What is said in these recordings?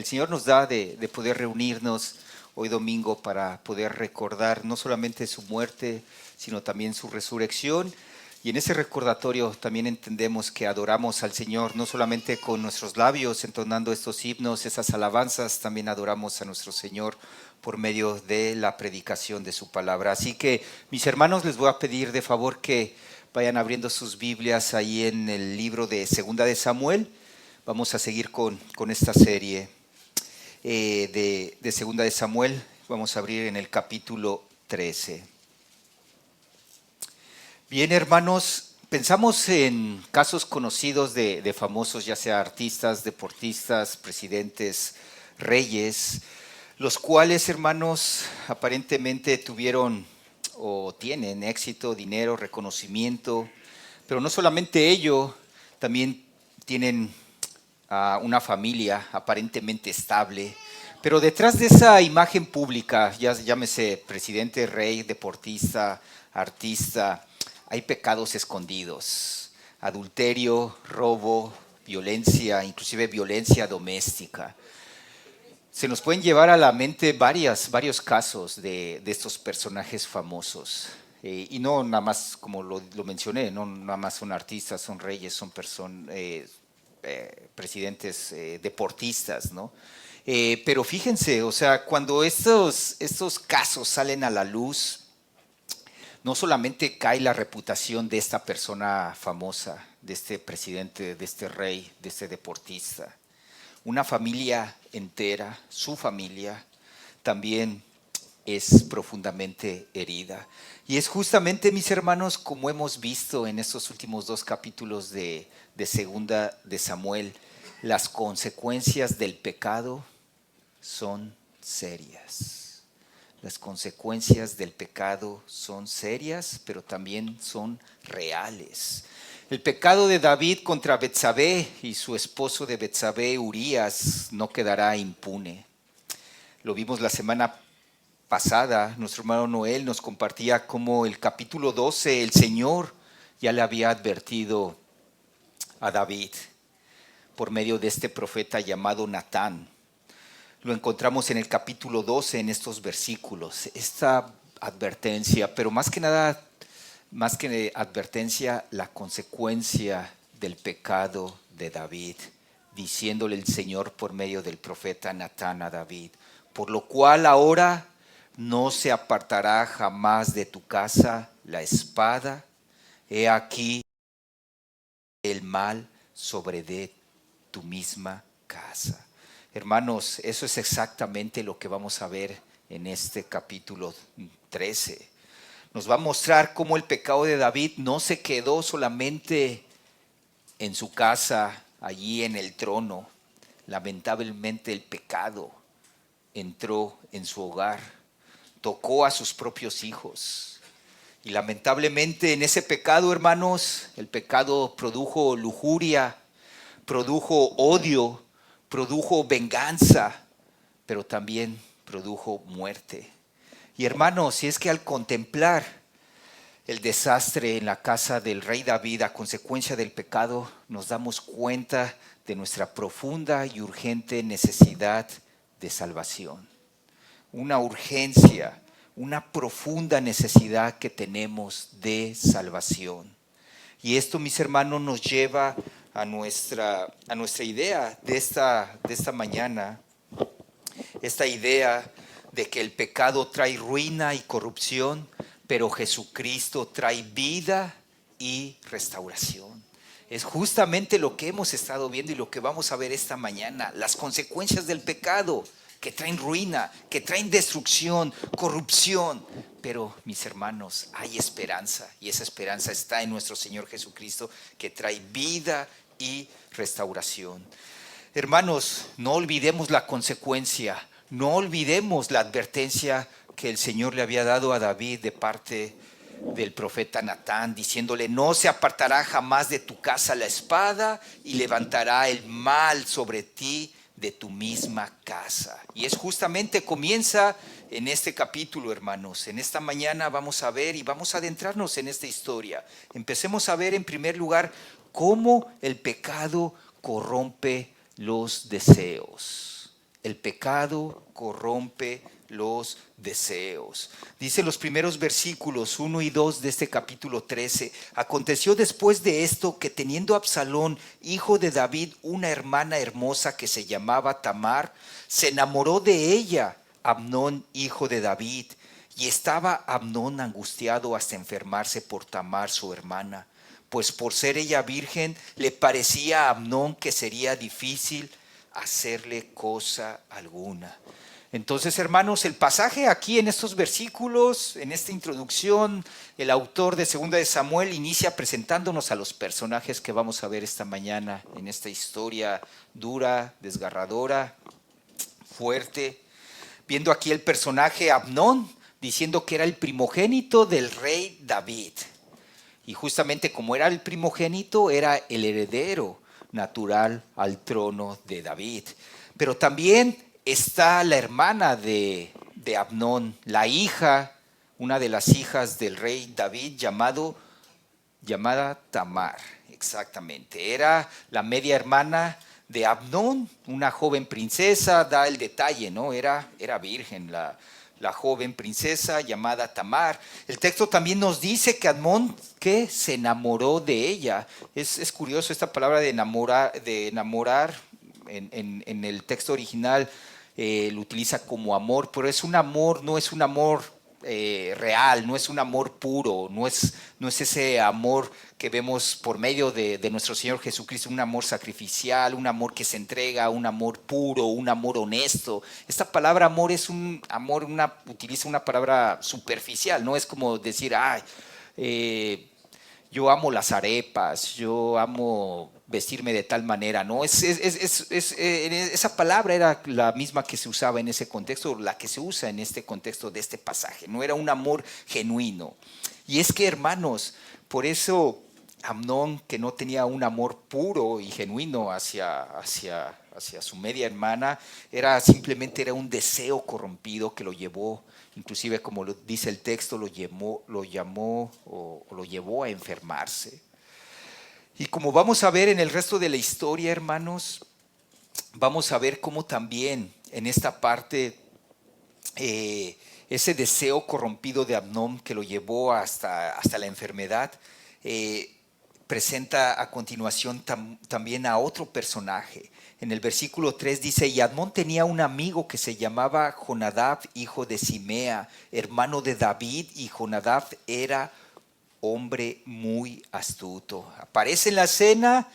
el Señor nos da de poder reunirnos hoy domingo para poder recordar no solamente su muerte, sino también su resurrección. Y en ese recordatorio también entendemos que adoramos al Señor, no solamente con nuestros labios entonando estos himnos, esas alabanzas, también adoramos a nuestro Señor por medio de la predicación de su palabra. Así que, mis hermanos, les voy a pedir de favor que vayan abriendo sus Biblias ahí en el libro de Segunda de Samuel. Vamos a seguir con esta serie de Segunda de Samuel. Vamos a abrir en el capítulo 13. Bien, hermanos, pensamos en casos conocidos de famosos, ya sea artistas, deportistas, presidentes, reyes, los cuales, hermanos, aparentemente tuvieron o tienen éxito, dinero, reconocimiento, pero no solamente ello, también tienen una familia aparentemente estable. Pero detrás de esa imagen pública, ya llámese presidente, rey, deportista, artista, hay pecados escondidos, adulterio, robo, violencia, inclusive violencia doméstica. Se nos pueden llevar a la mente varios casos de estos personajes famosos. Y no nada más, como lo mencioné, no nada más son artistas, son reyes, son presidentes deportistas, ¿no? Pero fíjense, o sea, cuando estos casos salen a la luz, no solamente cae la reputación de esta persona famosa, de este presidente, de este rey, de este deportista. Una familia entera, su familia, también es profundamente herida. Y es justamente, mis hermanos, como hemos visto en estos últimos 2 capítulos de Segunda de Samuel, las consecuencias del pecado son serias. Las consecuencias del pecado son serias, pero también son reales. El pecado de David contra Betsabé y su esposo de Betsabé, Urías, no quedará impune. Lo vimos la semana pasada, nuestro hermano Noel nos compartía cómo el capítulo 12, el Señor ya le había advertido a David por medio de este profeta llamado Natán. Lo encontramos en el capítulo 12, en estos versículos, esta advertencia, pero más que nada, más que advertencia, la consecuencia del pecado de David, diciéndole el Señor por medio del profeta Natán a David, por lo cual ahora no se apartará jamás de tu casa la espada, he aquí el mal sobre de tu misma casa. Hermanos, eso es exactamente lo que vamos a ver en este capítulo 13. Nos va a mostrar cómo el pecado de David no se quedó solamente en su casa, allí en el trono. Lamentablemente el pecado entró en su hogar, tocó a sus propios hijos. Y lamentablemente en ese pecado, hermanos, el pecado produjo lujuria, produjo odio, produjo venganza, pero también produjo muerte. Y hermanos, si es que al contemplar el desastre en la casa del rey David a consecuencia del pecado, nos damos cuenta de nuestra profunda y urgente necesidad de salvación. Una urgencia, una profunda necesidad que tenemos de salvación. Y esto, mis hermanos, nos lleva a nuestra idea de esta mañana, esta idea de que el pecado trae ruina y corrupción, pero Jesucristo trae vida y restauración. Es justamente lo que hemos estado viendo y lo que vamos a ver esta mañana, las consecuencias del pecado que traen ruina, que traen destrucción, corrupción. Pero, mis hermanos, hay esperanza y esa esperanza está en nuestro Señor Jesucristo que trae vida y restauración. Hermanos, no olvidemos la consecuencia, no olvidemos la advertencia que el Señor le había dado a David de parte del profeta Natán, diciéndole: no se apartará jamás de tu casa la espada y levantará el mal sobre ti de tu misma casa. Y es justamente, comienza en este capítulo, hermanos. En esta mañana vamos a ver y vamos a adentrarnos en esta historia. Empecemos a ver en primer lugar cómo el pecado corrompe los deseos. el pecado corrompe los deseos. Dice los primeros versículos 1 y 2 de este capítulo 13. Aconteció después de esto que teniendo Absalón, hijo de David, una hermana hermosa que se llamaba Tamar, se enamoró de ella Amnón, hijo de David, y estaba Amnón angustiado hasta enfermarse por Tamar, su hermana, pues por ser ella virgen, le parecía a Amnón que sería difícil hacerle cosa alguna. Entonces, hermanos, el pasaje aquí en estos versículos, en esta introducción, el autor de Segunda de Samuel inicia presentándonos a los personajes que vamos a ver esta mañana en esta historia dura, desgarradora, fuerte. Viendo aquí el personaje Amnón, diciendo que era el primogénito del rey David. Y justamente como era el primogénito, era el heredero natural al trono de David. Pero también está la hermana de Amnón, la hija, una de las hijas del rey David, llamada Tamar, exactamente. Era la media hermana de Amnón, una joven princesa, da el detalle, ¿no? Era virgen la joven princesa llamada Tamar. El texto también nos dice que Amnón que se enamoró de ella. Es curioso esta palabra de enamorar en el texto original lo utiliza como amor, pero es un amor, no es un amor real, no es un amor puro, no es ese amor que vemos por medio de nuestro Señor Jesucristo, un amor sacrificial, un amor que se entrega, un amor puro, un amor honesto. Esta palabra amor es un amor, utiliza una palabra superficial, no es como decir, yo amo las arepas, yo amo vestirme de tal manera, ¿no? Esa palabra era la misma que se usaba en ese contexto, la que se usa en este contexto de este pasaje, no era un amor genuino. Y es que, hermanos, por eso Amnón, que no tenía un amor puro y genuino hacia su media hermana, simplemente era un deseo corrompido que lo llevó, inclusive como lo dice el texto, lo llevó a enfermarse. Y como vamos a ver en el resto de la historia, hermanos, vamos a ver cómo también en esta parte ese deseo corrompido de Amnón que lo llevó hasta la enfermedad, presenta a continuación también a otro personaje. En el versículo 3 dice, y Amnón tenía un amigo que se llamaba Jonadab, hijo de Simea, hermano de David, y Jonadab era hombre muy astuto. Aparece en la escena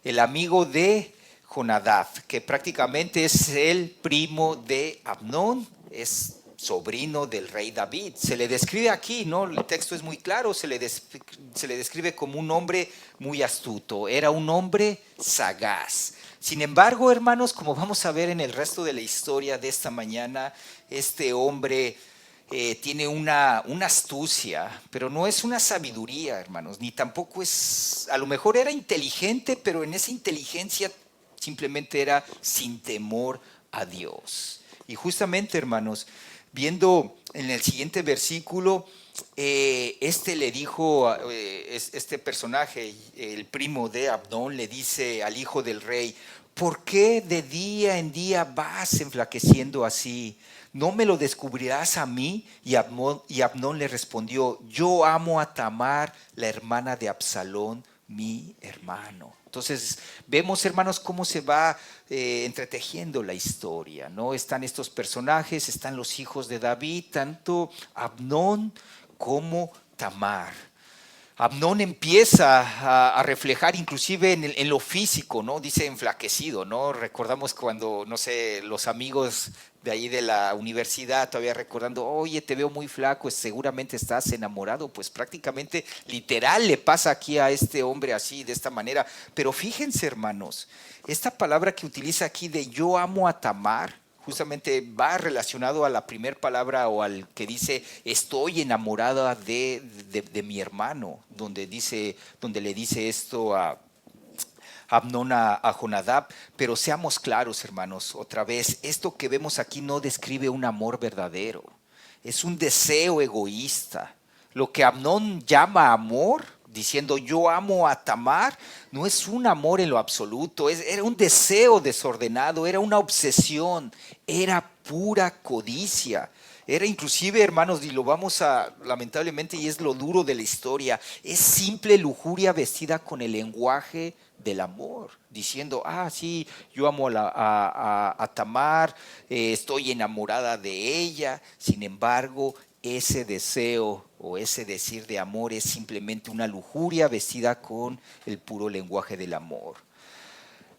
el amigo de Jonadab, que prácticamente es el primo de Amnón, es sobrino del rey David. Se le describe aquí, ¿no? El texto es muy claro, se le describe como un hombre muy astuto, era un hombre sagaz. Sin embargo, hermanos, como vamos a ver en el resto de la historia de esta mañana, este hombre tiene una astucia, pero no es una sabiduría, hermanos, ni tampoco a lo mejor era inteligente, pero en esa inteligencia simplemente era sin temor a Dios. Y justamente, hermanos, viendo en el siguiente versículo, le dijo, este personaje, el primo de Amnón, le dice al hijo del rey, ¿por qué de día en día vas enflaqueciendo así? ¿No me lo descubrirás a mí? Y Amnón le respondió, yo amo a Tamar, la hermana de Absalón, mi hermano. Entonces vemos, hermanos, cómo se va entretejiendo la historia, ¿no? Están estos personajes, están los hijos de David, tanto Amnón como Tamar. Amnón empieza a reflejar inclusive en lo físico, ¿no? Dice enflaquecido, ¿no? Recordamos cuando, no sé, los amigos de ahí de la universidad todavía recordando, oye, te veo muy flaco, seguramente estás enamorado. Pues prácticamente literal le pasa aquí a este hombre así, de esta manera. Pero fíjense, hermanos, esta palabra que utiliza aquí de yo amo a Tamar, justamente va relacionado a la primera palabra o al que dice estoy enamorada de mi hermano, donde le dice esto a Amnón a Jonadab. Pero seamos claros, hermanos, otra vez, esto que vemos aquí no describe un amor verdadero, es un deseo egoísta. Lo que Amnón llama amor, diciendo yo amo a Tamar, no es un amor en lo absoluto, era un deseo desordenado, era una obsesión, era pura codicia. Era inclusive, hermanos, y lo vamos a, lamentablemente, y es lo duro de la historia, es simple lujuria vestida con el lenguaje del amor, diciendo, sí, yo amo a Tamar, estoy enamorada de ella. Sin embargo, ese deseo o ese decir de amor es simplemente una lujuria vestida con el puro lenguaje del amor.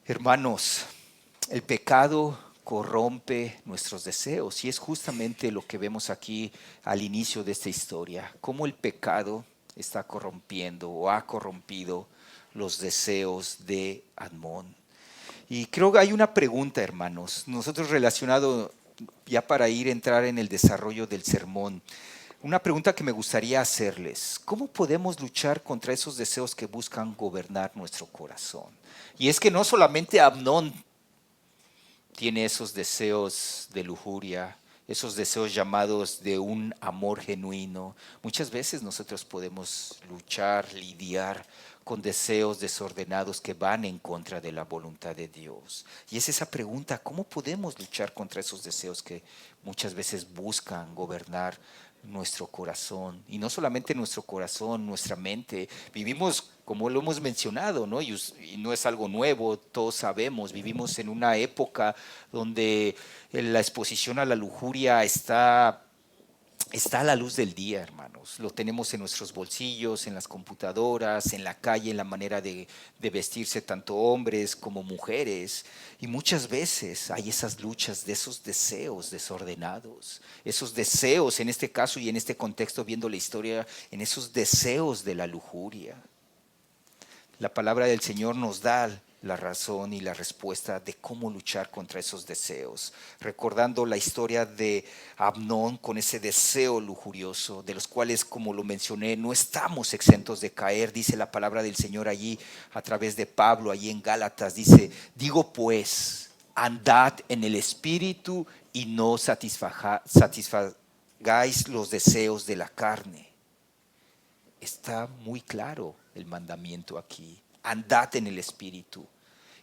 Hermanos, el pecado corrompe nuestros deseos y es justamente lo que vemos aquí al inicio de esta historia, cómo el pecado está corrompiendo o ha corrompido los deseos de Amnón. Y creo que hay una pregunta, hermanos, nosotros relacionado ya para entrar en el desarrollo del sermón, una pregunta que me gustaría hacerles: ¿cómo podemos luchar contra esos deseos que buscan gobernar nuestro corazón? Y es que no solamente Amnón tiene esos deseos de lujuria, esos deseos llamados de un amor genuino. Muchas veces nosotros podemos luchar, lidiar con deseos desordenados que van en contra de la voluntad de Dios. Y es esa pregunta: ¿cómo podemos luchar contra esos deseos que muchas veces buscan gobernar nuestro corazón? Y no solamente nuestro corazón, nuestra mente. Vivimos, como lo hemos mencionado, ¿no? Y no es algo nuevo, todos sabemos, vivimos en una época donde la exposición a la lujuria está a la luz del día, hermanos. Lo tenemos en nuestros bolsillos, en las computadoras, en la calle, en la manera de vestirse tanto hombres como mujeres. Y muchas veces hay esas luchas de esos deseos desordenados, esos deseos en este caso y en este contexto, viendo la historia, en esos deseos de la lujuria. La palabra del Señor nos da la razón y la respuesta de cómo luchar contra esos deseos, recordando la historia de Amnón con ese deseo lujurioso, de los cuales, como lo mencioné, no estamos exentos de caer. Dice la palabra del Señor allí a través de Pablo, allí en Gálatas, dice: digo pues, andad en el Espíritu y no satisfagáis los deseos de la carne. Está muy claro el mandamiento aquí: andad en el Espíritu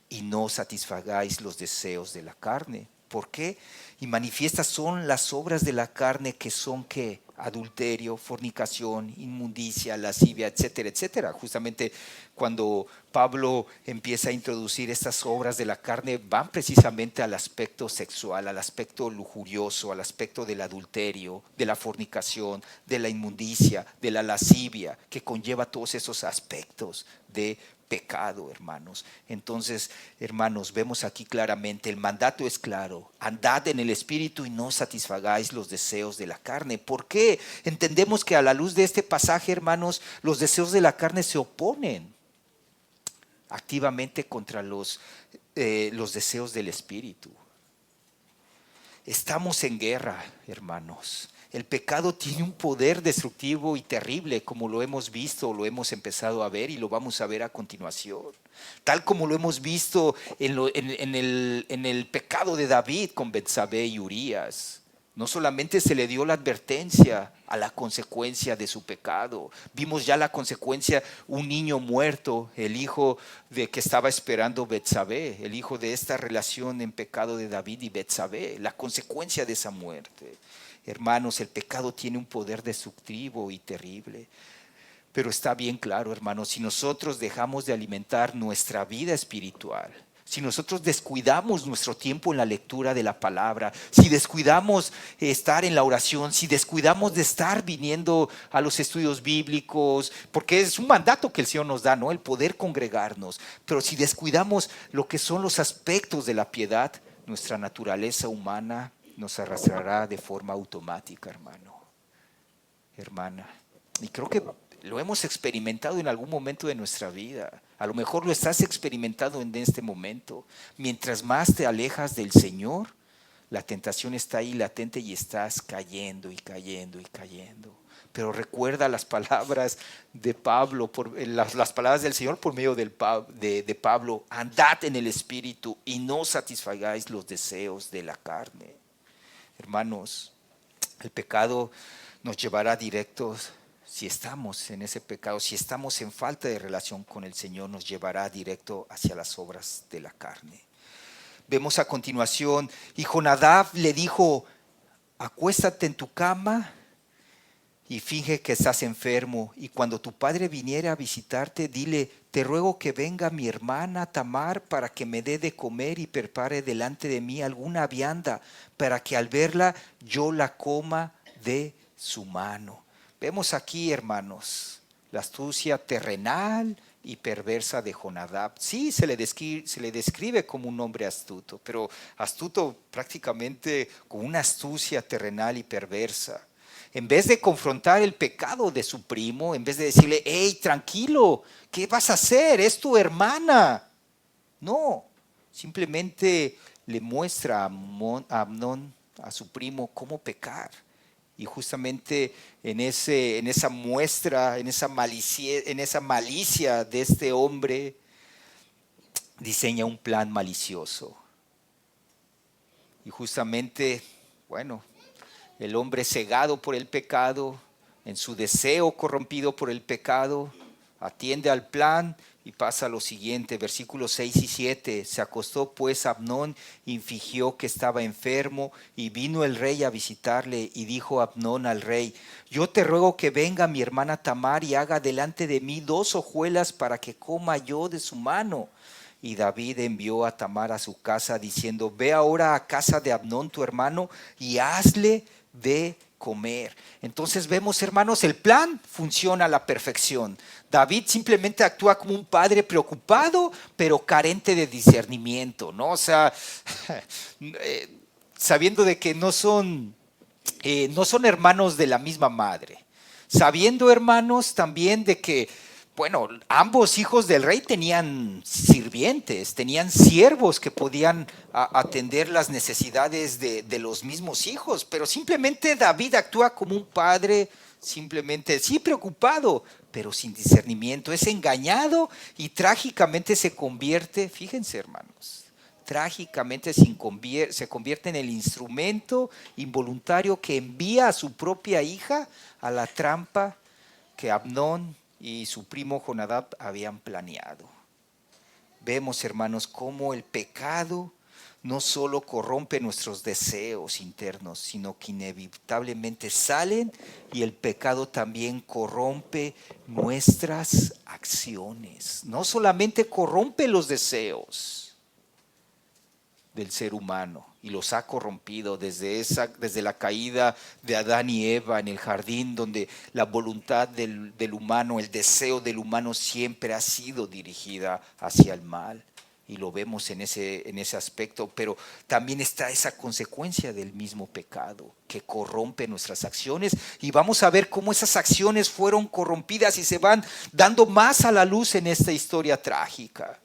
y no satisfagáis los deseos de la carne. ¿Por qué? Y manifiestas son las obras de la carne, que son ¿qué? Adulterio, fornicación, inmundicia, lascivia, etcétera, etcétera. Justamente cuando Pablo empieza a introducir estas obras de la carne, van precisamente al aspecto sexual, al aspecto lujurioso, al aspecto del adulterio, de la fornicación, de la inmundicia, de la lascivia, que conlleva todos esos aspectos de pecado, hermanos. Entonces, hermanos, vemos aquí claramente, el mandato es claro: andad en el Espíritu y no satisfagáis los deseos de la carne. ¿Por qué? Entendemos que a la luz de este pasaje, hermanos, los deseos de la carne se oponen activamente contra los deseos del Espíritu. Estamos en guerra, hermanos. El pecado tiene un poder destructivo y terrible, como lo hemos visto, lo hemos empezado a ver y lo vamos a ver a continuación. Tal como lo hemos visto en el pecado de David con Betsabé y Urías. No solamente se le dio la advertencia a la consecuencia de su pecado, vimos ya la consecuencia: un niño muerto, el hijo de que estaba esperando Betsabé, el hijo de esta relación en pecado de David y Betsabé, la consecuencia de esa muerte. Hermanos, el pecado tiene un poder destructivo y terrible. Pero está bien claro, hermanos, si nosotros dejamos de alimentar nuestra vida espiritual, si nosotros descuidamos nuestro tiempo en la lectura de la palabra, si descuidamos estar en la oración, si descuidamos de estar viniendo a los estudios bíblicos, porque es un mandato que el Señor nos da, ¿no? El poder congregarnos. Pero si descuidamos lo que son los aspectos de la piedad, nuestra naturaleza humana nos arrastrará de forma automática, hermano, hermana. Y creo que lo hemos experimentado en algún momento de nuestra vida. A lo mejor lo estás experimentando en este momento. Mientras más te alejas del Señor, la tentación está ahí latente y estás cayendo y cayendo y cayendo. Pero recuerda las palabras de Pablo, las palabras del Señor por medio de Pablo: andad en el Espíritu y no satisfagáis los deseos de la carne. Hermanos, el pecado nos llevará directos si estamos en ese pecado, si estamos en falta de relación con el Señor, nos llevará directo hacia las obras de la carne. Vemos a continuación, y Jonadab le dijo: acuéstate en tu cama y finge que estás enfermo, y cuando tu padre viniera a visitarte, dile: te ruego que venga mi hermana Tamar para que me dé de comer y prepare delante de mí alguna vianda, para que al verla yo la coma de su mano. Vemos aquí, hermanos, la astucia terrenal y perversa de Jonadab. Sí, se le describe como un hombre astuto, pero astuto prácticamente con una astucia terrenal y perversa. En vez de confrontar el pecado de su primo, en vez de decirle: hey, tranquilo, ¿qué vas a hacer? Es tu hermana. No, simplemente le muestra a Amnón, a su primo, cómo pecar. Y justamente en esa muestra, en esa malicia de este hombre, diseña un plan malicioso. Y justamente, bueno, el hombre cegado por el pecado, en su deseo corrompido por el pecado, atiende al plan y pasa a lo siguiente, versículos 6 y 7. Se acostó pues Amnón y fingió que estaba enfermo, y vino el rey a visitarle, y dijo Amnón al rey: yo te ruego que venga mi hermana Tamar y haga delante de mí 2 hojuelas para que coma yo de su mano. Y David envió a Tamar a su casa diciendo: ve ahora a casa de Amnón tu hermano y hazle de comer. Entonces vemos, hermanos, el plan funciona a la perfección. David simplemente actúa como un padre preocupado, pero carente de discernimiento, ¿no? O sea, sabiendo de que no son hermanos de la misma madre. Sabiendo, hermanos, también de que, bueno, ambos hijos del rey tenían sirvientes, tenían siervos que podían atender las necesidades de los mismos hijos, pero simplemente David actúa como un padre, simplemente sí preocupado, pero sin discernimiento. Es engañado y trágicamente se convierte, fíjense, hermanos, trágicamente se convierte en el instrumento involuntario que envía a su propia hija a la trampa que Amnón y su primo Jonadab habían planeado. Vemos, hermanos, cómo el pecado no solo corrompe nuestros deseos internos, sino que inevitablemente salen, y el pecado también corrompe nuestras acciones. No solamente corrompe los deseos del ser humano, y los ha corrompido desde la caída de Adán y Eva en el jardín, donde la voluntad del humano, el deseo del humano siempre ha sido dirigida hacia el mal, y lo vemos en ese aspecto. Pero también está esa consecuencia del mismo pecado que corrompe nuestras acciones, y vamos a ver cómo esas acciones fueron corrompidas y se van dando más a la luz en esta historia trágica.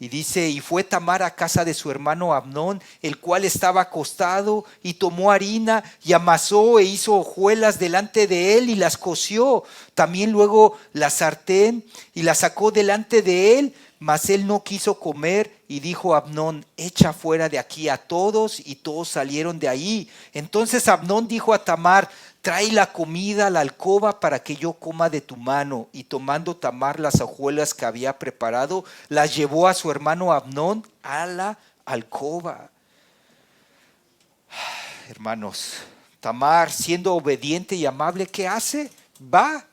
Y dice: y fue Tamar a casa de su hermano Amnón, el cual estaba acostado, y tomó harina y amasó e hizo hojuelas delante de él y las coció. También luego la sartén y la sacó delante de él, mas él no quiso comer, y dijo Amnón: echa fuera de aquí a todos. Y todos salieron de ahí. Entonces Amnón dijo a Tamar: trae la comida a la alcoba para que yo coma de tu mano. Y tomando Tamar las hojuelas que había preparado, las llevó a su hermano Amnón a la alcoba. Hermanos, Tamar, siendo obediente y amable, ¿qué hace? Va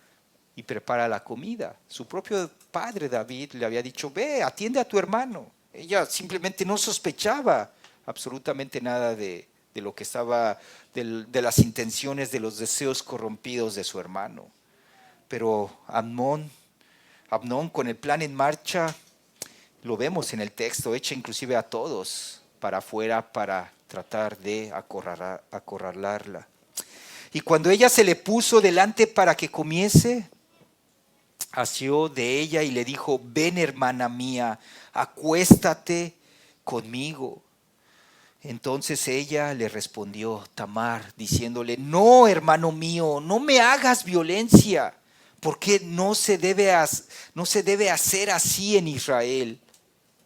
y prepara la comida. Su propio padre David le había dicho: ve, atiende a tu hermano. Ella simplemente no sospechaba absolutamente nada de lo que estaba, de las intenciones, de los deseos corrompidos de su hermano. Pero Amnón, con el plan en marcha, lo vemos en el texto, echa inclusive a todos para afuera para tratar de acorralarla. Y cuando ella se le puso delante para que comiese, asió de ella y le dijo: ven, hermana mía, acuéstate conmigo. Entonces ella le respondió, Tamar, diciéndole: no, hermano mío, no me hagas violencia, porque no se debe hacer así en Israel.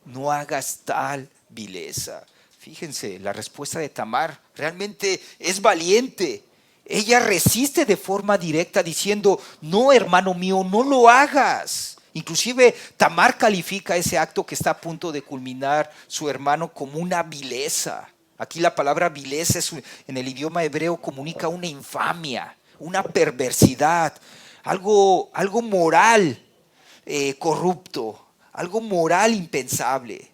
No hagas tal vileza. Fíjense, la respuesta de Tamar realmente es valiente. Ella resiste de forma directa diciendo, no, hermano mío, no lo hagas. Inclusive Tamar califica ese acto que está a punto de culminar su hermano como una vileza. Aquí la palabra vileza en el idioma hebreo comunica una infamia, una perversidad, algo moral corrupto, algo moral impensable.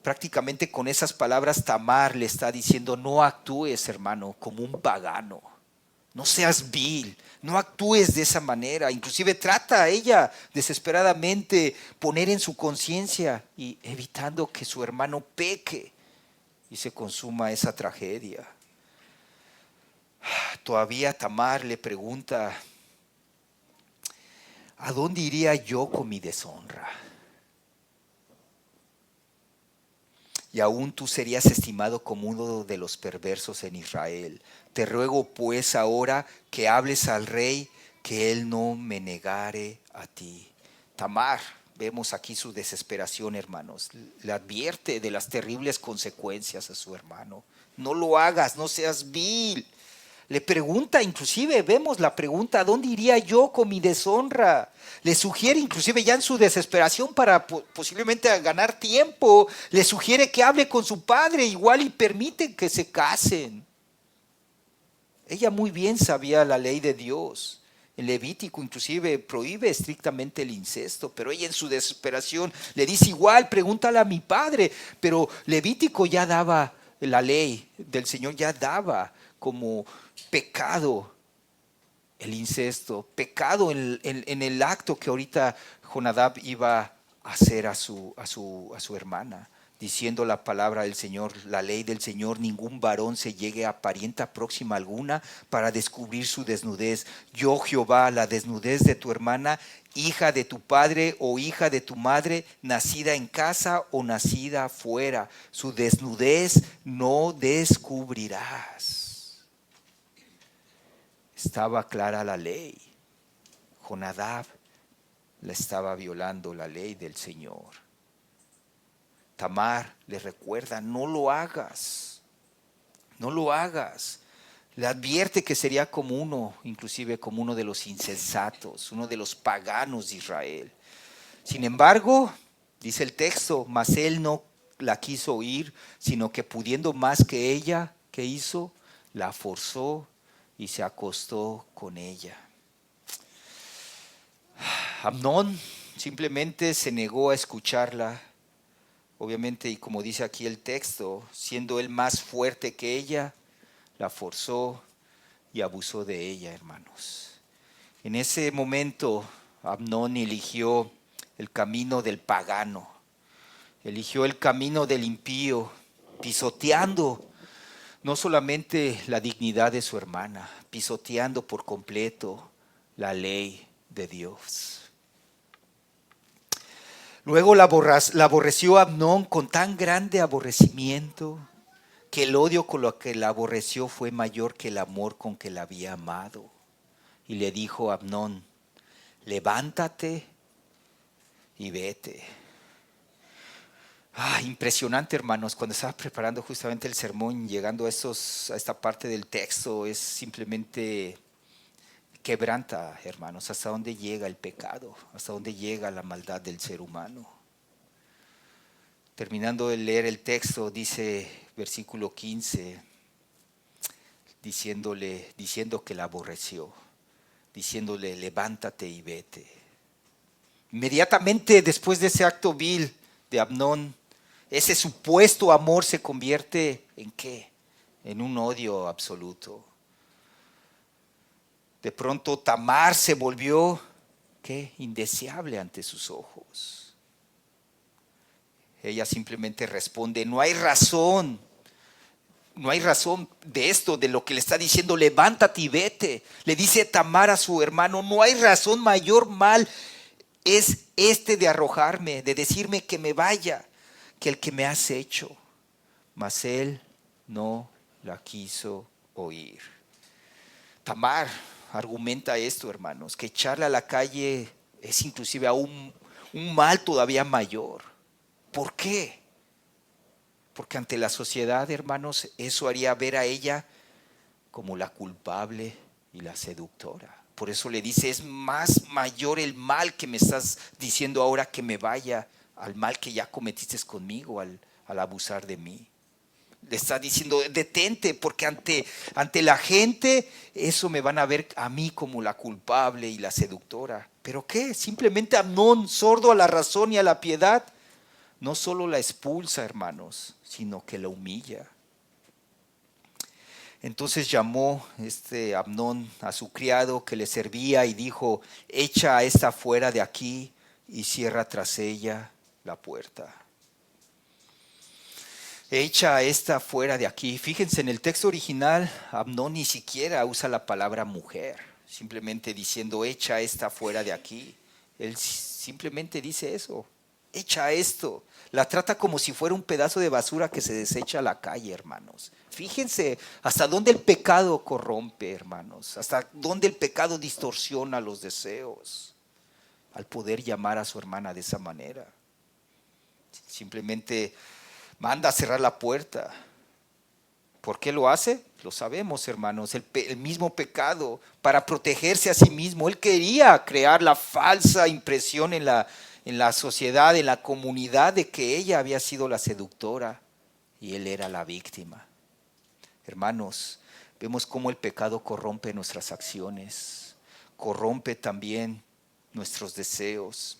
Prácticamente con esas palabras Tamar le está diciendo, no actúes, hermano, como un pagano. No seas vil, no actúes de esa manera. Inclusive trata a ella desesperadamente poner en su conciencia y evitando que su hermano peque y se consuma esa tragedia. Todavía Tamar le pregunta, ¿a dónde iría yo con mi deshonra? Y aún tú serías estimado como uno de los perversos en Israel. Te ruego pues ahora que hables al rey, que él no me negare a ti. Tamar, vemos aquí su desesperación, hermanos. Le advierte de las terribles consecuencias a su hermano. No lo hagas, no seas vil. Le pregunta, inclusive vemos la pregunta, ¿a dónde iría yo con mi deshonra? Le sugiere, inclusive ya en su desesperación para posiblemente ganar tiempo, le sugiere que hable con su padre igual y permite que se casen. Ella muy bien sabía la ley de Dios. El Levítico inclusive prohíbe estrictamente el incesto, pero ella en su desesperación le dice igual, pregúntale a mi padre. Pero Levítico ya daba, la ley del Señor ya daba como pecado el incesto, pecado en el acto que ahorita Jonadab iba a hacer a su hermana, diciendo la palabra del Señor, la ley del Señor, ningún varón se llegue a parienta próxima alguna para descubrir su desnudez. Yo, Jehová, la desnudez de tu hermana, hija de tu padre o hija de tu madre, nacida en casa o nacida fuera, su desnudez no descubrirás. Estaba clara la ley. Jonadab le estaba violando la ley del Señor. Tamar le recuerda, no lo hagas, no lo hagas. Le advierte que sería como uno, inclusive como uno de los insensatos, uno de los paganos de Israel. Sin embargo, dice el texto, mas él no la quiso oír, sino que pudiendo más que ella, ¿qué hizo? La forzó y se acostó con ella. Amnón simplemente se negó a escucharla, obviamente, y como dice aquí el texto, siendo él más fuerte que ella, la forzó y abusó de ella, hermanos. En ese momento, Amnón eligió el camino del pagano, eligió el camino del impío, pisoteando no solamente la dignidad de su hermana, pisoteando por completo la ley de Dios. Luego la aborreció Amnón con tan grande aborrecimiento que el odio con lo que la aborreció fue mayor que el amor con que la había amado. Y le dijo a Amnón, levántate y vete. Impresionante, hermanos, cuando estaba preparando justamente el sermón, llegando a esta parte del texto, es simplemente quebranta, hermanos, hasta dónde llega el pecado, hasta dónde llega la maldad del ser humano. Terminando de leer el texto, dice versículo 15, diciendo que la aborreció, diciéndole, levántate y vete. Inmediatamente después de ese acto vil de Amnón, ese supuesto amor se convierte ¿en qué? En un odio absoluto. De pronto Tamar se volvió ¿qué? Indeseable ante sus ojos. Ella simplemente responde, no hay razón de esto, de lo que le está diciendo, levántate y vete. Le dice Tamar a su hermano, no hay razón, mayor mal es este de arrojarme, de decirme que me vaya, que el que me has hecho. Mas él no la quiso oír. Tamar argumenta esto, hermanos, que echarle a la calle es inclusive aún un mal todavía mayor. ¿Por qué? Porque ante la sociedad, hermanos, eso haría ver a ella como la culpable y la seductora. Por eso le dice, es más mayor el mal que me estás diciendo ahora que me vaya al mal que ya cometiste conmigo, al abusar de mí. Le está diciendo, detente, porque ante la gente eso me van a ver a mí como la culpable y la seductora. ¿Pero qué? Simplemente Amnón, sordo a la razón y a la piedad, no solo la expulsa, hermanos, sino que la humilla. Entonces llamó Amnón a su criado que le servía y dijo, echa a esta fuera de aquí y cierra tras ella la puerta. Echa a esta fuera de aquí. Fíjense, en el texto original, Amnón ni siquiera usa la palabra mujer, simplemente diciendo, echa a esta fuera de aquí. Él simplemente dice eso, echa esto. La trata como si fuera un pedazo de basura que se desecha a la calle, hermanos. Fíjense hasta dónde el pecado corrompe, hermanos, hasta dónde el pecado distorsiona los deseos, al poder llamar a su hermana de esa manera. Simplemente manda a cerrar la puerta. ¿Por qué lo hace? Lo sabemos, hermanos, el mismo pecado, para protegerse a sí mismo. Él quería crear la falsa impresión en la sociedad, en la comunidad, de que ella había sido la seductora y él era la víctima. Hermanos, vemos cómo el pecado corrompe nuestras acciones, corrompe también nuestros deseos,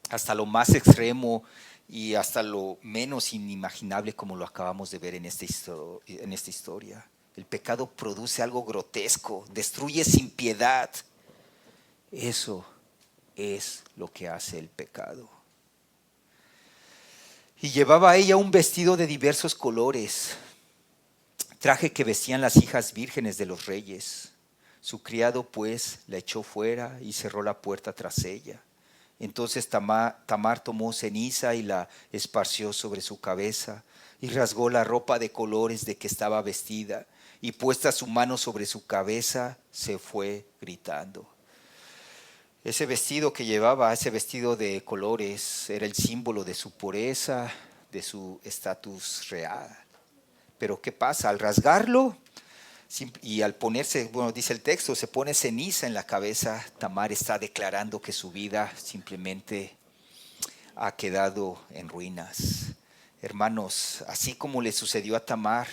hasta lo más extremo y hasta lo menos inimaginable, como lo acabamos de ver en esta historia. El pecado produce algo grotesco, destruye sin piedad. Eso es lo que hace el pecado. Y llevaba a ella un vestido de diversos colores, traje que vestían las hijas vírgenes de los reyes. Su criado pues la echó fuera y cerró la puerta tras ella. Entonces Tamar tomó ceniza y la esparció sobre su cabeza y rasgó la ropa de colores de que estaba vestida, y puesta su mano sobre su cabeza se fue gritando. Ese vestido que llevaba, ese vestido de colores, era el símbolo de su pureza, de su estatus real. Pero ¿qué pasa? Al rasgarlo y al ponerse, bueno, dice el texto, se pone ceniza en la cabeza, Tamar está declarando que su vida simplemente ha quedado en ruinas. Hermanos, así como le sucedió a Tamar,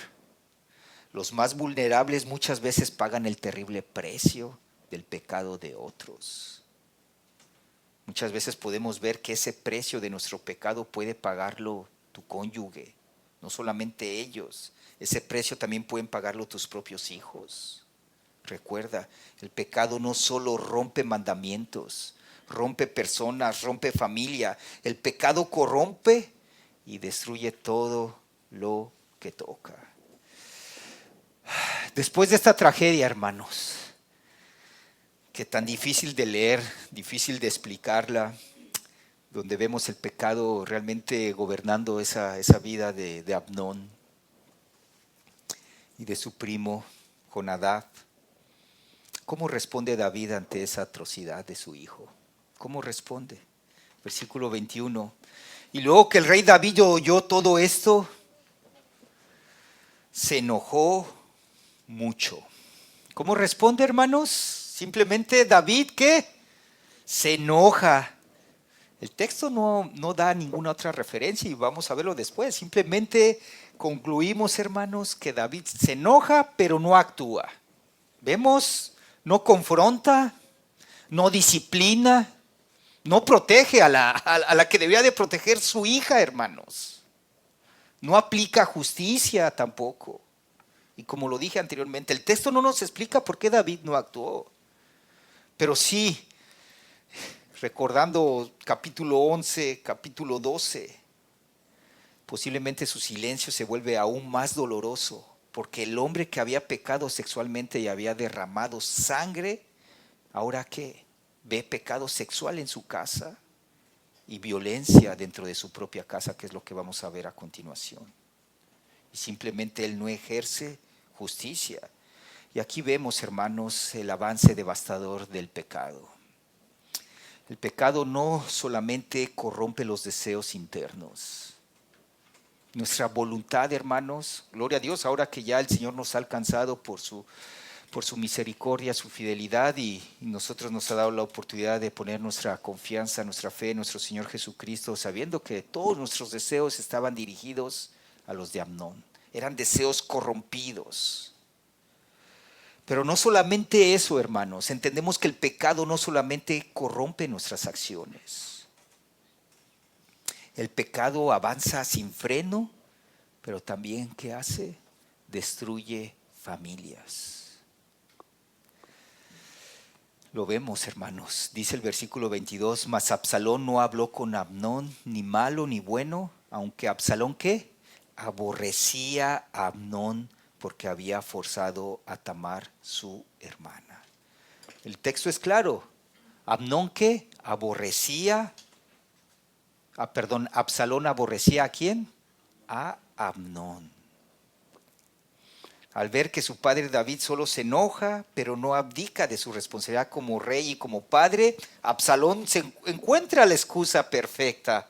los más vulnerables muchas veces pagan el terrible precio del pecado de otros. Muchas veces podemos ver que ese precio de nuestro pecado puede pagarlo tu cónyuge, no solamente ellos. Ese precio también pueden pagarlo tus propios hijos. Recuerda, el pecado no solo rompe mandamientos, rompe personas, rompe familia. El pecado corrompe y destruye todo lo que toca. Después de esta tragedia, hermanos, que tan difícil de leer, difícil de explicarla, donde vemos el pecado realmente gobernando esa vida de Amnón y de su primo Jonadab. ¿Cómo responde David ante esa atrocidad de su hijo? ¿Cómo responde? Versículo 21. Y luego que el rey David oyó todo esto, se enojó mucho. ¿Cómo responde, hermanos? Simplemente David, ¿qué? Se enoja. El texto no da ninguna otra referencia y vamos a verlo después. Simplemente concluimos, hermanos, que David se enoja, pero no actúa. Vemos, no confronta, no disciplina, no protege a la que debía de proteger su hija, hermanos. No aplica justicia tampoco. Y como lo dije anteriormente, el texto no nos explica por qué David no actuó. Pero sí, recordando capítulo 11, capítulo 12, posiblemente su silencio se vuelve aún más doloroso, porque el hombre que había pecado sexualmente y había derramado sangre, ¿ahora qué? Ve pecado sexual en su casa y violencia dentro de su propia casa, que es lo que vamos a ver a continuación. Y simplemente él no ejerce justicia. Y aquí vemos, hermanos, el avance devastador del pecado. El pecado no solamente corrompe los deseos internos, nuestra voluntad, hermanos. Gloria a Dios, ahora que ya el Señor nos ha alcanzado por su misericordia, su fidelidad, y nosotros nos ha dado la oportunidad de poner nuestra confianza, nuestra fe en nuestro Señor Jesucristo, sabiendo que todos nuestros deseos estaban dirigidos a los de Amnón. Eran deseos corrompidos. Pero no solamente eso, hermanos. Entendemos que el pecado no solamente corrompe nuestras acciones. El pecado avanza sin freno, pero también, ¿qué hace? Destruye familias. Lo vemos, hermanos. Dice el versículo 22, mas Absalón no habló con Amnón, ni malo ni bueno, aunque Absalón, ¿qué? Aborrecía a Amnón porque había forzado a Tamar, su hermana. El texto es claro. Amnón, ¿qué? Absalón aborrecía ¿a quién? A Amnón. Al ver que su padre David solo se enoja, pero no abdica de su responsabilidad como rey y como padre, Absalón se encuentra la excusa perfecta.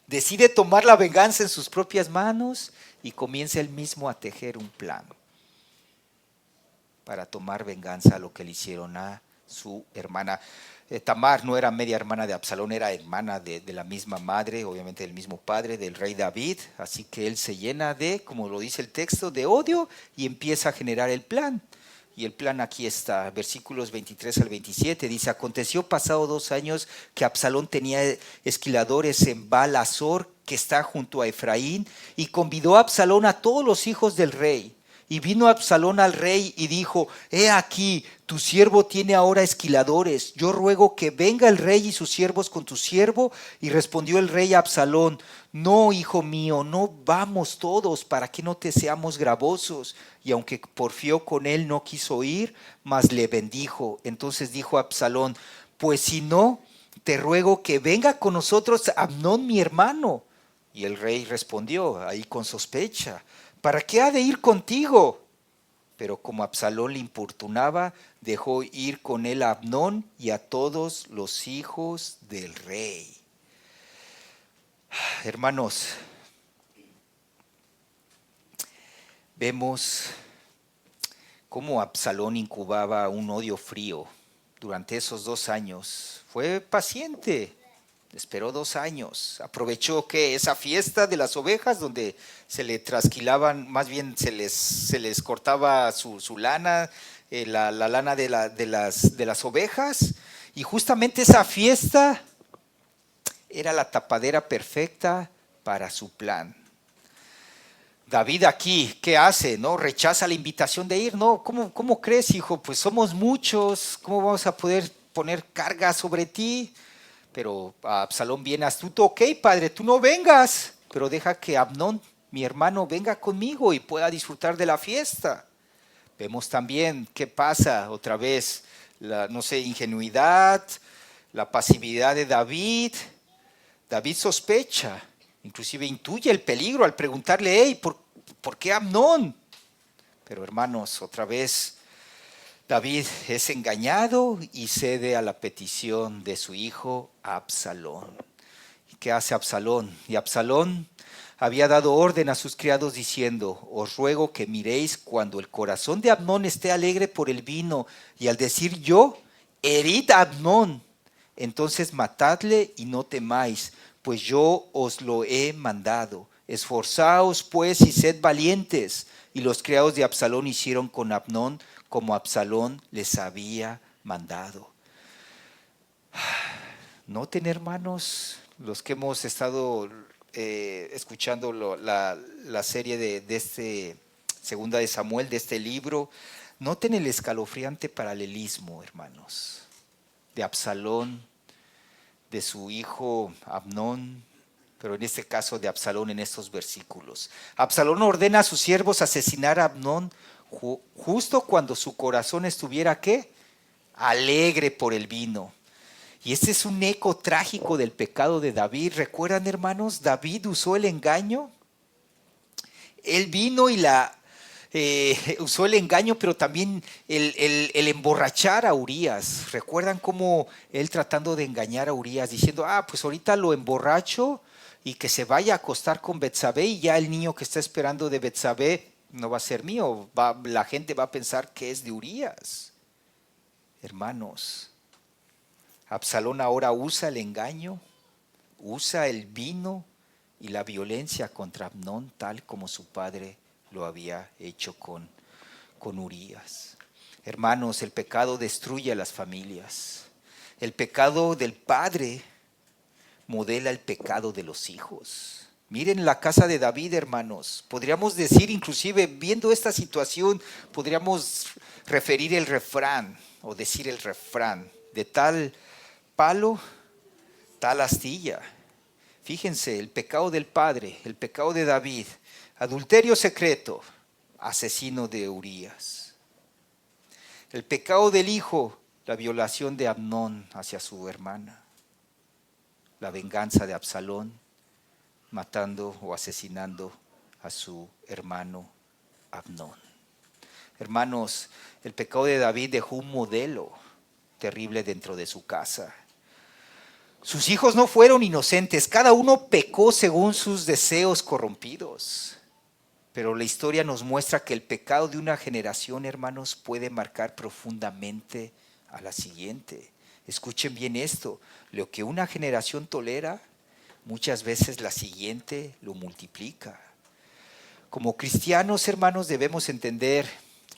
Decide tomar la venganza en sus propias manos y comienza él mismo a tejer un plan para tomar venganza a lo que le hicieron a su hermana. Tamar no era media hermana de Absalón, era hermana de la misma madre, obviamente del mismo padre, del rey David. Así que él se llena de, como lo dice el texto, de odio y empieza a generar el plan. Y el plan aquí está, versículos 23 al 27, dice: aconteció pasado 2 años que Absalón tenía esquiladores en Baal-Azor, que está junto a Efraín, y convidó a Absalón a todos los hijos del rey. Y vino Absalón al rey y dijo: he aquí, tu siervo tiene ahora esquiladores. Yo ruego que venga el rey y sus siervos con tu siervo. Y respondió el rey a Absalón: no, hijo mío, no vamos todos, para que no te seamos gravosos. Y aunque porfió con él, no quiso ir, mas le bendijo. Entonces dijo Absalón: pues si no, te ruego que venga con nosotros Amnón mi hermano. Y el rey respondió, ahí con sospecha: ¿para qué ha de ir contigo? Pero como Absalón le importunaba, dejó ir con él a Amnón y a todos los hijos del rey. Hermanos, vemos cómo Absalón incubaba un odio frío durante esos 2 años. Fue paciente. Esperó 2 años, aprovechó que esa fiesta de las ovejas donde se le trasquilaban, más bien se les cortaba su lana, la lana de las ovejas, y justamente esa fiesta era la tapadera perfecta para su plan. David aquí, ¿qué hace? ¿No? Rechaza la invitación de ir. No, ¿cómo crees, hijo? Pues somos muchos, ¿cómo vamos a poder poner carga sobre ti? Pero Absalón viene astuto: ok, padre, tú no vengas, pero deja que Amnón, mi hermano, venga conmigo y pueda disfrutar de la fiesta. Vemos también qué pasa otra vez, la ingenuidad, la pasividad de David. David sospecha, inclusive intuye el peligro al preguntarle: hey, ¿por qué Amnón? Pero hermanos, otra vez David es engañado y cede a la petición de su hijo Absalón. ¿Qué hace Absalón? Y Absalón había dado orden a sus criados diciendo: os ruego que miréis cuando el corazón de Amnón esté alegre por el vino, y al decir yo: herid a Amnón, entonces matadle y no temáis, pues yo os lo he mandado. Esforzaos pues y sed valientes. Y los criados de Absalón hicieron con Amnón como Absalón les había mandado. Noten, hermanos, los que hemos estado escuchando la serie de este Segunda de Samuel, de este libro, noten el escalofriante paralelismo, hermanos, de Absalón, de su hijo Amnón, pero en este caso de Absalón en estos versículos. Absalón ordena a sus siervos asesinar a Amnón justo cuando su corazón estuviera, ¿qué? Alegre por el vino. Y este es un eco trágico del pecado de David. ¿Recuerdan, hermanos? David usó el engaño. Él vino y usó el engaño, pero también el emborrachar a Urías. ¿Recuerdan cómo él tratando de engañar a Urías, diciendo: pues ahorita lo emborracho y que se vaya a acostar con Betsabé, y ya el niño que está esperando de Betsabé no va a ser mío, la gente va a pensar que es de Urías. Hermanos, Absalón ahora usa el engaño, usa el vino y la violencia contra Amnón, tal como su padre lo había hecho con Urías. Hermanos, el pecado destruye a las familias. El pecado del padre modela el pecado de los hijos. Miren la casa de David, hermanos. Podríamos decir, inclusive viendo esta situación, podríamos referir el refrán o decir el refrán: de tal palo, tal astilla. Fíjense, el pecado del padre, el pecado de David, adulterio secreto, asesino de Urías. El pecado del hijo, la violación de Amnón hacia su hermana. La venganza de Absalón, matando o asesinando a su hermano Amnón. Hermanos, el pecado de David dejó un modelo terrible dentro de su casa. Sus hijos no fueron inocentes, cada uno pecó según sus deseos corrompidos. Pero la historia nos muestra que el pecado de una generación, hermanos, puede marcar profundamente a la siguiente. Escuchen bien esto: lo que una generación tolera, muchas veces la siguiente lo multiplica. Como cristianos, hermanos, debemos entender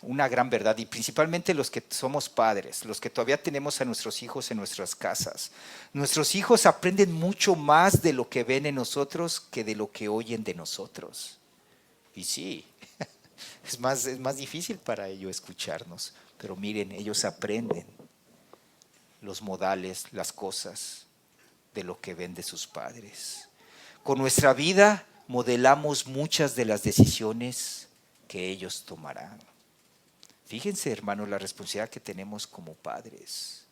una gran verdad, y principalmente los que somos padres, los que todavía tenemos a nuestros hijos en nuestras casas. Nuestros hijos aprenden mucho más de lo que ven en nosotros que de lo que oyen de nosotros. Y sí, es más difícil para ellos escucharnos, pero miren, ellos aprenden los modales, las cosas de lo que ven de sus padres. Con nuestra vida modelamos muchas de las decisiones que ellos tomarán. Fíjense, hermanos, la responsabilidad que tenemos como padres.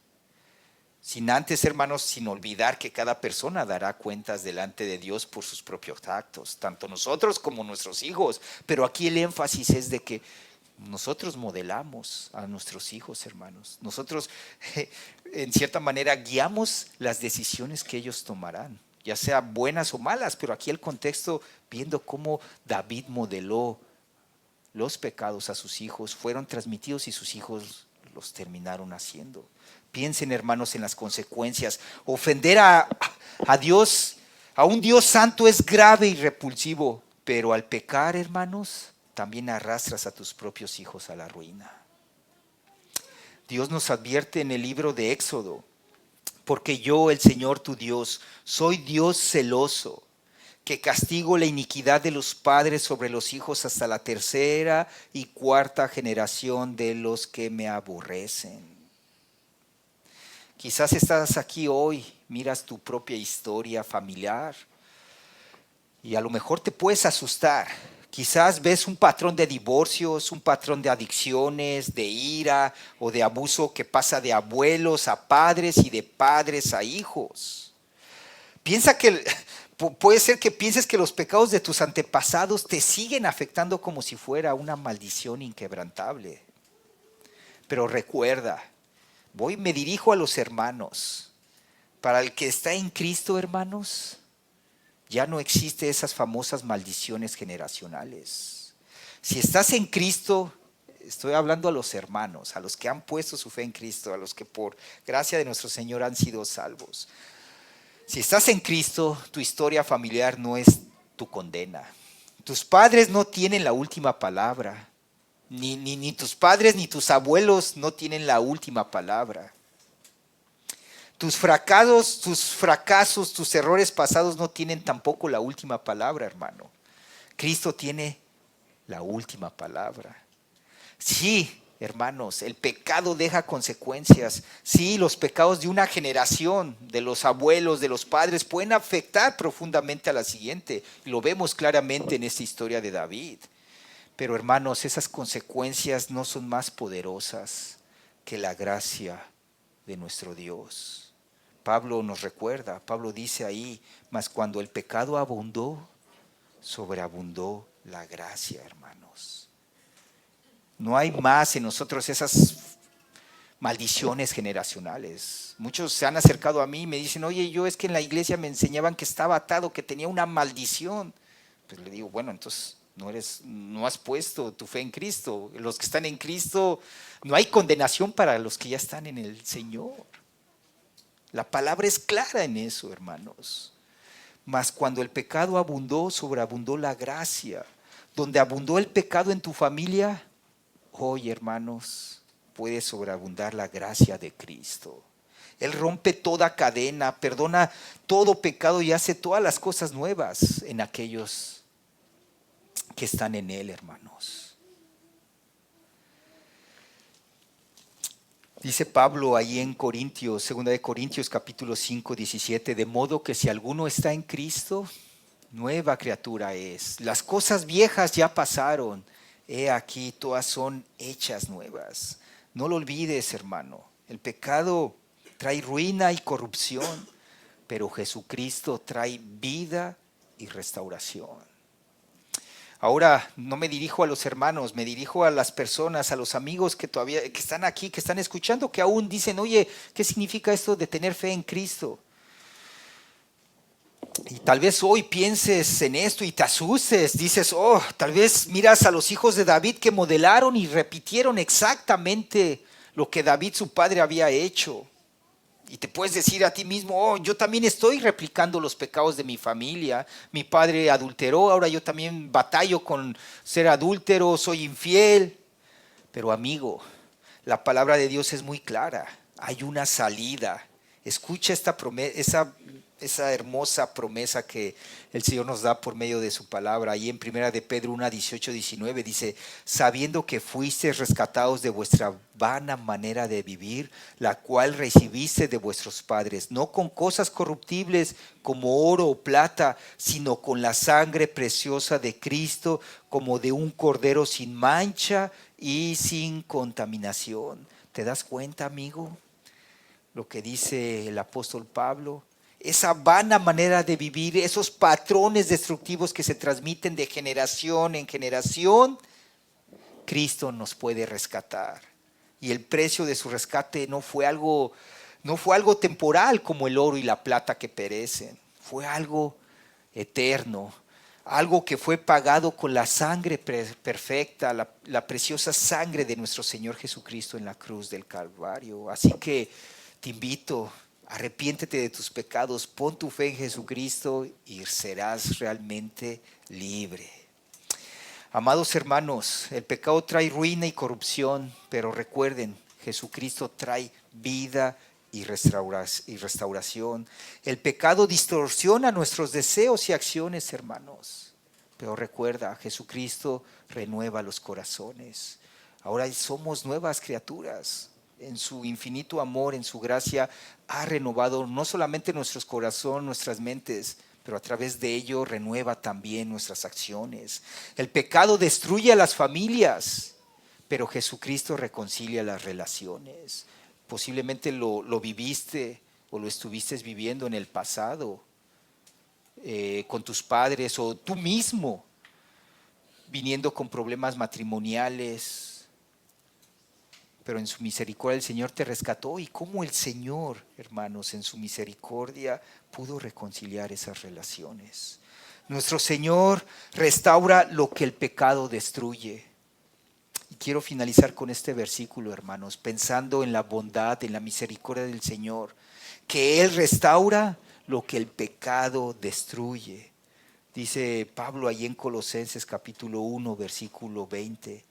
Sin antes, hermanos, sin olvidar que cada persona dará cuentas delante de Dios por sus propios actos, tanto nosotros como nuestros hijos. Pero aquí el énfasis es de que nosotros modelamos a nuestros hijos, hermanos. Nosotros, en cierta manera, guiamos las decisiones que ellos tomarán, ya sean buenas o malas. Pero aquí el contexto, viendo cómo David modeló los pecados a sus hijos, fueron transmitidos y sus hijos los terminaron haciendo. Piensen, hermanos, en las consecuencias. Ofender a Dios, a un Dios santo, es grave y repulsivo, pero al pecar, hermanos, también arrastras a tus propios hijos a la ruina. Dios nos advierte en el libro de Éxodo: porque yo, el Señor tu Dios, soy Dios celoso, que castigo la iniquidad de los padres sobre los hijos hasta la tercera y cuarta generación de los que me aborrecen. Quizás estás aquí hoy, miras tu propia historia familiar y a lo mejor te puedes asustar. Quizás ves un patrón de divorcios, un patrón de adicciones, de ira o de abuso que pasa de abuelos a padres y de padres a hijos. Puede ser que pienses que los pecados de tus antepasados te siguen afectando como si fuera una maldición inquebrantable. Pero recuerda, me dirijo a los hermanos. Para el que está en Cristo, hermanos, ya no existe esas famosas maldiciones generacionales. Si estás en Cristo, estoy hablando a los hermanos, a los que han puesto su fe en Cristo, a los que por gracia de nuestro Señor han sido salvos. Si estás en Cristo, tu historia familiar no es tu condena. Tus padres no tienen la última palabra. Ni tus padres ni tus abuelos no tienen la última palabra. Tus fracasos, tus errores pasados no tienen tampoco la última palabra, hermano. Cristo tiene la última palabra. Sí, hermanos, el pecado deja consecuencias. Sí, los pecados de una generación, de los abuelos, de los padres, pueden afectar profundamente a la siguiente. Y lo vemos claramente en esta historia de David. Pero, hermanos, esas consecuencias no son más poderosas que la gracia de nuestro Dios. Pablo nos recuerda, Pablo dice ahí: mas cuando el pecado abundó, sobreabundó la gracia, hermanos. No hay más en nosotros esas maldiciones generacionales. Muchos se han acercado a mí y me dicen, oye, yo es que en la iglesia me enseñaban que estaba atado, que tenía una maldición. Pues le digo, bueno, entonces no has puesto tu fe en Cristo. Los que están en Cristo, no hay condenación para los que ya están en el Señor. La palabra es clara en eso, hermanos. Mas cuando el pecado abundó, sobreabundó la gracia. Donde abundó el pecado en tu familia, hoy, hermanos, puede sobreabundar la gracia de Cristo. Él rompe toda cadena, perdona todo pecado y hace todas las cosas nuevas en aquellos que están en Él, hermanos. Dice Pablo ahí en Corintios, 2 de Corintios capítulo 5, 17, de modo que si alguno está en Cristo, nueva criatura es. Las cosas viejas ya pasaron, he aquí, todas son hechas nuevas. No lo olvides, hermano, el pecado trae ruina y corrupción, pero Jesucristo trae vida y restauración. Ahora no me dirijo a los hermanos, me dirijo a las personas, a los amigos que todavía que están aquí, que están escuchando, que aún dicen, oye, ¿qué significa esto de tener fe en Cristo? Y tal vez hoy pienses en esto y te asustes, dices, oh, tal vez miras a los hijos de David que modelaron y repitieron exactamente lo que David su padre había hecho. Y te puedes decir a ti mismo, oh, yo también estoy replicando los pecados de mi familia. Mi padre adulteró, ahora yo también batallo con ser adúltero, soy infiel. Pero amigo, la palabra de Dios es muy clara. Hay una salida. Escucha esta promesa, esa hermosa promesa que el Señor nos da por medio de su palabra. Ahí en 1 de Pedro 1, 18, 19 dice, sabiendo que fuisteis rescatados de vuestra vana manera de vivir, la cual recibiste de vuestros padres, no con cosas corruptibles como oro o plata, sino con la sangre preciosa de Cristo, como de un cordero sin mancha y sin contaminación. ¿Te das cuenta, amigo? Lo que dice el apóstol Pablo, esa vana manera de vivir, esos patrones destructivos que se transmiten de generación en generación, Cristo nos puede rescatar. Y el precio de su rescate no fue algo temporal como el oro y la plata que perecen, fue algo eterno, algo que fue pagado con la sangre perfecta, la preciosa sangre de nuestro Señor Jesucristo en la cruz del Calvario. Así que te invito, arrepiéntete de tus pecados, pon tu fe en Jesucristo y serás realmente libre. Amados hermanos, el pecado trae ruina y corrupción, pero recuerden, Jesucristo trae vida y restauración. El pecado distorsiona nuestros deseos y acciones, hermanos, pero recuerda, Jesucristo renueva los corazones. Ahora somos nuevas criaturas. En su infinito amor, en su gracia, ha renovado no solamente nuestros corazones, nuestras mentes, pero a través de ello renueva también nuestras acciones. El pecado destruye a las familias, pero Jesucristo reconcilia las relaciones. Posiblemente lo viviste o lo estuviste viviendo en el pasado, con tus padres o tú mismo, viniendo con problemas matrimoniales. Pero en su misericordia el Señor te rescató. Y cómo el Señor, hermanos, en su misericordia pudo reconciliar esas relaciones. Nuestro Señor restaura lo que el pecado destruye. Y quiero finalizar con este versículo, hermanos, pensando en la bondad, en la misericordia del Señor, que Él restaura lo que el pecado destruye. Dice Pablo ahí en Colosenses capítulo 1, versículo 20.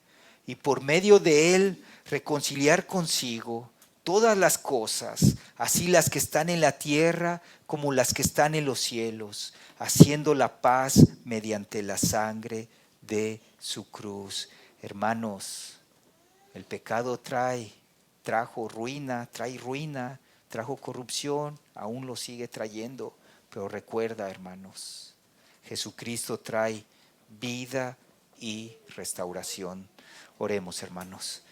Y por medio de Él reconciliar consigo todas las cosas, así las que están en la tierra como las que están en los cielos, haciendo la paz mediante la sangre de su cruz. Hermanos, el pecado trajo ruina, trajo corrupción, aún lo sigue trayendo, pero recuerda, hermanos, Jesucristo trae vida y restauración. Oremos, hermanos.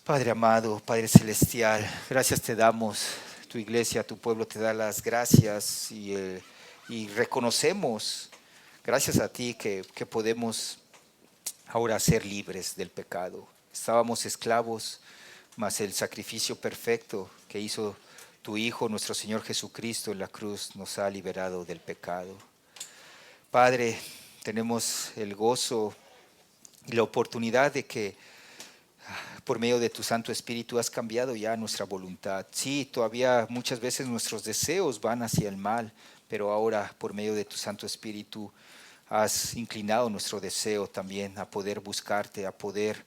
Padre amado, Padre celestial, gracias te damos. Tu iglesia, tu pueblo te da las gracias y reconocemos, gracias a ti, que podemos ahora ser libres del pecado. Estábamos esclavos, mas el sacrificio perfecto que hizo tu Hijo, nuestro Señor Jesucristo, en la cruz nos ha liberado del pecado. Padre, tenemos el gozo y la oportunidad de que por medio de tu Santo Espíritu has cambiado ya nuestra voluntad. Sí, todavía muchas veces nuestros deseos van hacia el mal, pero ahora por medio de tu Santo Espíritu has inclinado nuestro deseo también a poder buscarte, a poder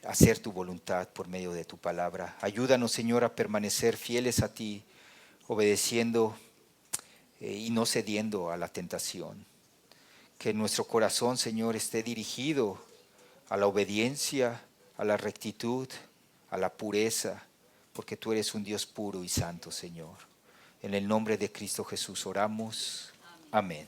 hacer tu voluntad por medio de tu palabra. Ayúdanos, Señor, a permanecer fieles a ti, obedeciendo y no cediendo a la tentación. Que nuestro corazón, Señor, esté dirigido a la obediencia, a la rectitud, a la pureza, porque tú eres un Dios puro y santo, Señor. En el nombre de Cristo Jesús oramos. Amén.